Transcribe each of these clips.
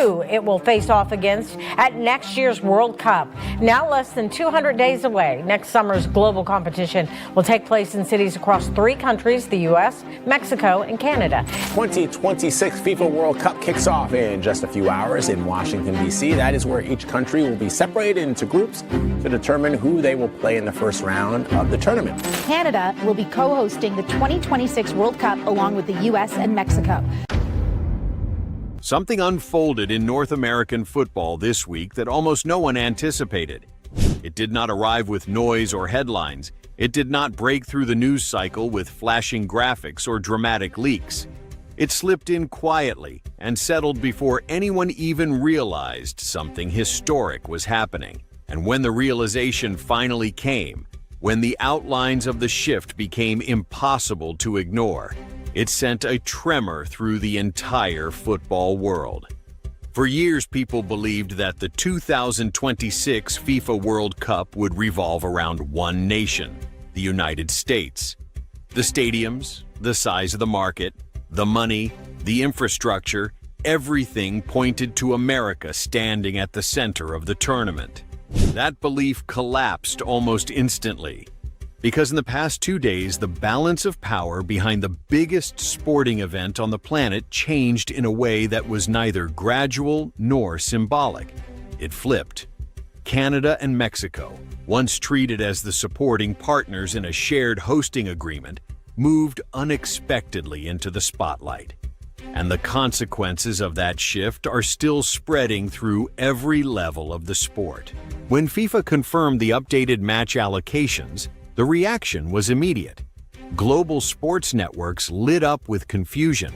who it will face off against at next year's World Cup. Now less than 200 days away, next summer's global competition will take place in cities across 3 countries, the U.S., Mexico, and Canada. 2026 FIFA World Cup kicks off in just a few hours in Washington, D.C. That is where each country will be separated into groups to determine who they will play in the first round of the tournament. Canada will be co-hosting the 2026 World Cup along with the U.S. and Mexico. Something unfolded in North American football this week that almost no one anticipated. It did not arrive with noise or headlines. It did not break through the news cycle with flashing graphics or dramatic leaks. It slipped in quietly and settled before anyone even realized something historic was happening. And when the realization finally came, when the outlines of the shift became impossible to ignore, it sent a tremor through the entire football world. For years, people believed that the 2026 FIFA World Cup would revolve around one nation, the United States. The stadiums, the size of the market, the money, the infrastructure, everything pointed to America standing at the center of the tournament. That belief collapsed almost instantly, because in the past 2 days, the balance of power behind the biggest sporting event on the planet changed in a way that was neither gradual nor symbolic. It flipped. Canada and Mexico, once treated as the supporting partners in a shared hosting agreement, moved unexpectedly into the spotlight. And the consequences of that shift are still spreading through every level of the sport. When FIFA confirmed the updated match allocations, the reaction was immediate. Global sports networks lit up with confusion.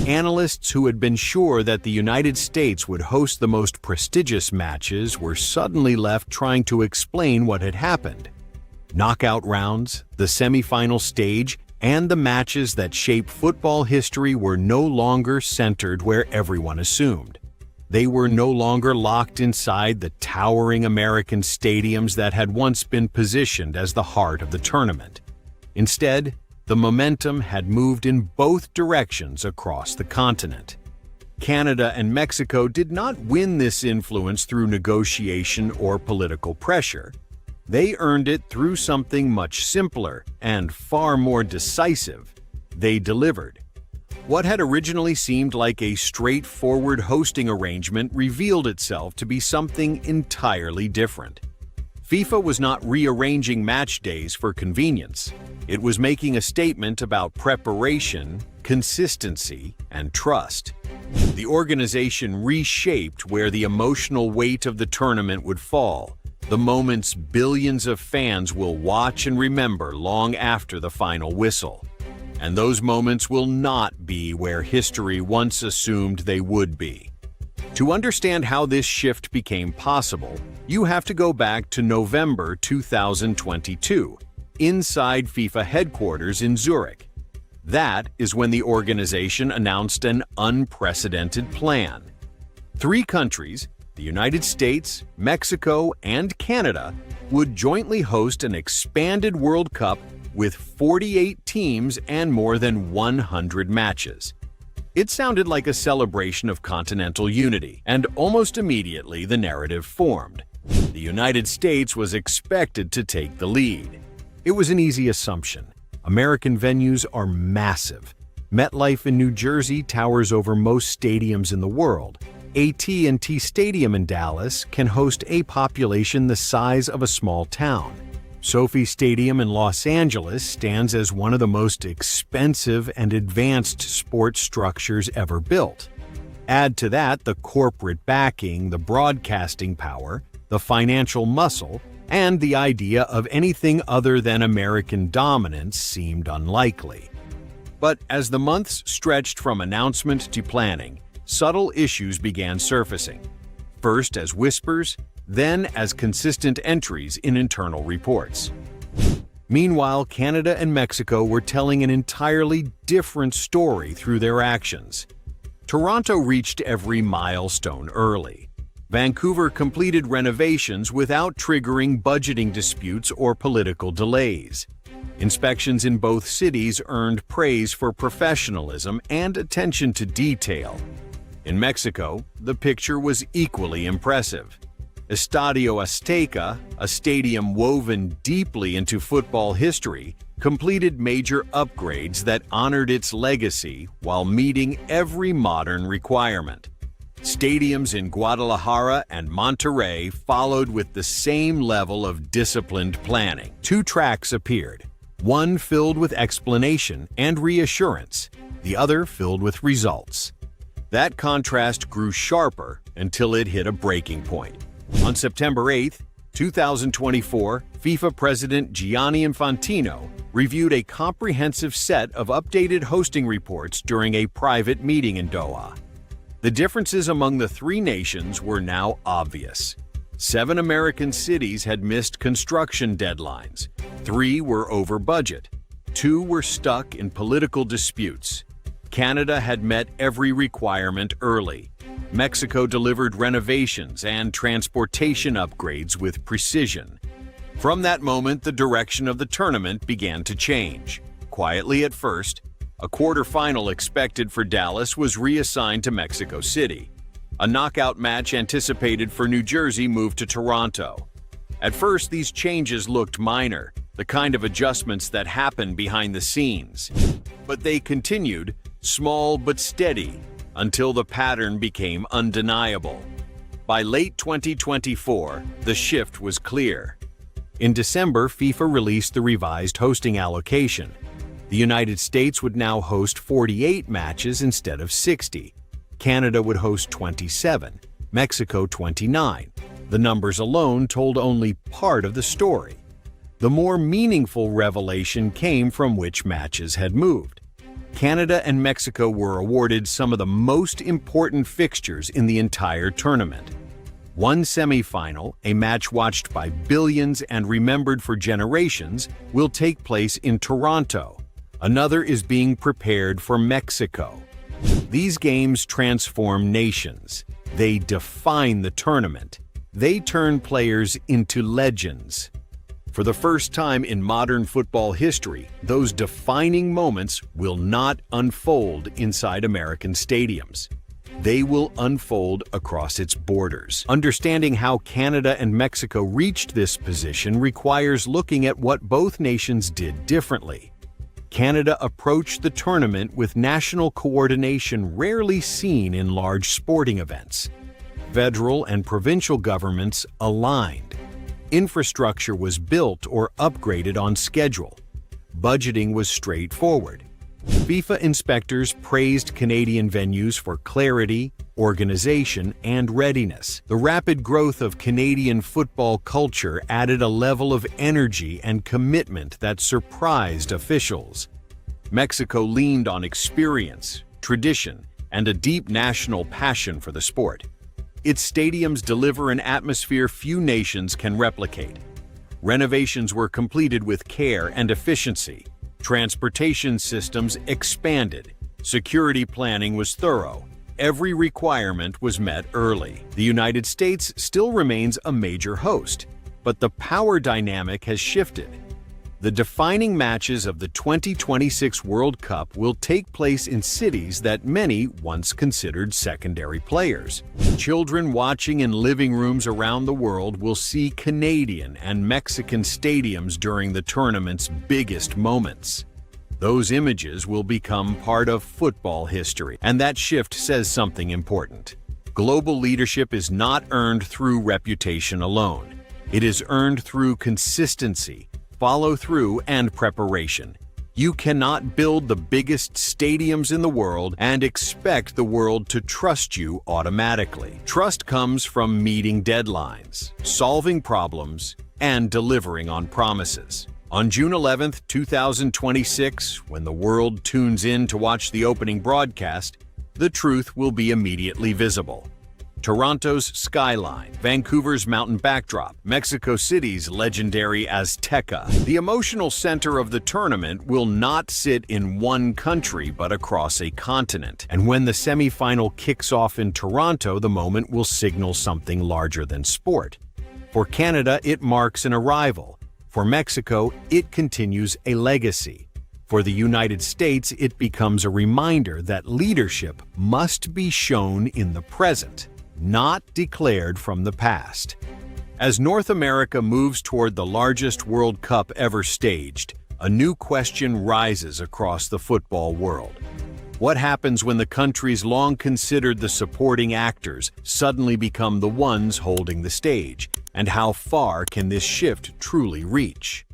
Analysts who had been sure that the United States would host the most prestigious matches were suddenly left trying to explain what had happened. Knockout rounds, the semifinal stage, and the matches that shape football history were no longer centered where everyone assumed. They were no longer locked inside the towering American stadiums that had once been positioned as the heart of the tournament. Instead, the momentum had moved in both directions across the continent. Canada and Mexico did not win this influence through negotiation or political pressure. They earned it through something much simpler and far more decisive. They delivered. What had originally seemed like a straightforward hosting arrangement revealed itself to be something entirely different. FIFA was not rearranging match days for convenience. It was making a statement about preparation, consistency, and trust. The organization reshaped where the emotional weight of the tournament would fall, the moments billions of fans will watch and remember long after the final whistle. And those moments will not be where history once assumed they would be. To understand how this shift became possible, you have to go back to November 2022, inside FIFA headquarters in Zurich. That is when the organization announced an unprecedented plan. 3 countries, the United States, Mexico, and Canada, would jointly host an expanded World Cup with 48 teams and more than 100 matches. It sounded like a celebration of continental unity, and almost immediately the narrative formed. The United States was expected to take the lead. It was an easy assumption. American venues are massive. MetLife in New Jersey towers over most stadiums in the world. AT&T Stadium in Dallas can host a population the size of a small town. SoFi Stadium in Los Angeles stands as one of the most expensive and advanced sports structures ever built. Add to that the corporate backing, the broadcasting power, the financial muscle, and the idea of anything other than American dominance seemed unlikely. But as the months stretched from announcement to planning, subtle issues began surfacing, first as whispers, then as consistent entries in internal reports. Meanwhile, Canada and Mexico were telling an entirely different story through their actions. Toronto reached every milestone early. Vancouver completed renovations without triggering budgeting disputes or political delays. Inspections in both cities earned praise for professionalism and attention to detail. In Mexico, the picture was equally impressive. Estadio Azteca, a stadium woven deeply into football history, completed major upgrades that honored its legacy while meeting every modern requirement. Stadiums in Guadalajara and Monterrey followed with the same level of disciplined planning. Two tracks appeared, one filled with explanation and reassurance, the other filled with results. That contrast grew sharper until it hit a breaking point. On September 8, 2024, FIFA President Gianni Infantino reviewed a comprehensive set of updated hosting reports during a private meeting in Doha. The differences among the three nations were now obvious. 7 American cities had missed construction deadlines, 3 were over budget, 2 were stuck in political disputes. Canada had met every requirement early. Mexico delivered renovations and transportation upgrades with precision. From that moment, the direction of the tournament began to change. Quietly at first, a quarterfinal expected for Dallas was reassigned to Mexico City. A knockout match anticipated for New Jersey moved to Toronto. At first, these changes looked minor, the kind of adjustments that happen behind the scenes. But they continued, small but steady, until the pattern became undeniable. By late 2024, the shift was clear. In December, FIFA released the revised hosting allocation. The United States would now host 48 matches instead of 60. Canada would host 27, Mexico 29. The numbers alone told only part of the story. The more meaningful revelation came from which matches had moved. Canada and Mexico were awarded some of the most important fixtures in the entire tournament. One semifinal, a match watched by billions and remembered for generations, will take place in Toronto. Another is being prepared for Mexico. These games transform nations. They define the tournament. They turn players into legends. For the first time in modern football history, those defining moments will not unfold inside American stadiums. They will unfold across its borders. Understanding how Canada and Mexico reached this position requires looking at what both nations did differently. Canada approached the tournament with national coordination rarely seen in large sporting events. Federal and provincial governments aligned. Infrastructure was built or upgraded on schedule. Budgeting was straightforward. FIFA inspectors praised Canadian venues for clarity, organization, and readiness. The rapid growth of Canadian football culture added a level of energy and commitment that surprised officials. Mexico leaned on experience, tradition, and a deep national passion for the sport. Its stadiums deliver an atmosphere few nations can replicate. Renovations were completed with care and efficiency. Transportation systems expanded. Security planning was thorough. Every requirement was met early. The United States still remains a major host, but the power dynamic has shifted. The defining matches of the 2026 World Cup will take place in cities that many once considered secondary players. Children watching in living rooms around the world will see Canadian and Mexican stadiums during the tournament's biggest moments. Those images will become part of football history, and that shift says something important. Global leadership is not earned through reputation alone. It is earned through consistency, follow-through, and preparation. You cannot build the biggest stadiums in the world and expect the world to trust you automatically. Trust comes from meeting deadlines, solving problems, and delivering on promises. On June 11, 2026, when the world tunes in to watch the opening broadcast, the truth will be immediately visible. Toronto's skyline, Vancouver's mountain backdrop, Mexico City's legendary Azteca. The emotional center of the tournament will not sit in one country but across a continent. And when the semifinal kicks off in Toronto, the moment will signal something larger than sport. For Canada, it marks an arrival. For Mexico, it continues a legacy. For the United States, it becomes a reminder that leadership must be shown in the present, not declared from the past. As North America moves toward the largest World Cup ever staged, a new question rises across the football world. What happens when the countries long considered the supporting actors suddenly become the ones holding the stage? And how far can this shift truly reach?